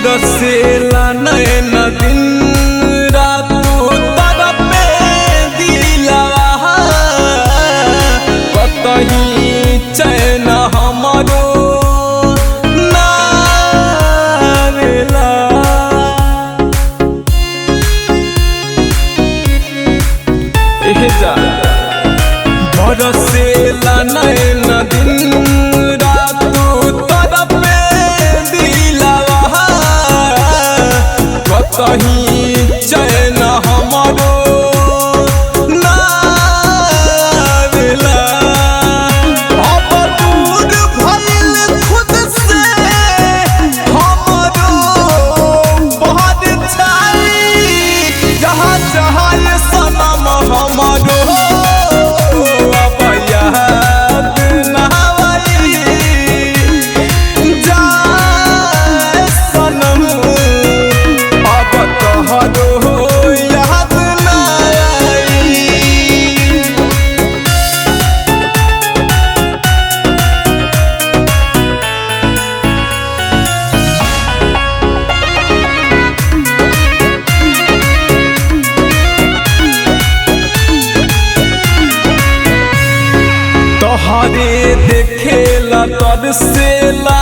बरसेला नैन दिन रात तरफे दिलवा कतही चैन हमरो ना आवेला। बरसेला नैन दिन रात तरफे दिलवा कतही चैन हमरो ना आवेला। अब दूर भइल खुद से हमरो बहुत छाई जहाँ जहाँ ये सनम हमरो अब याद ना आई जाए सनम अब तोहरो याद ना आई। तोहरे देखेला तरसेला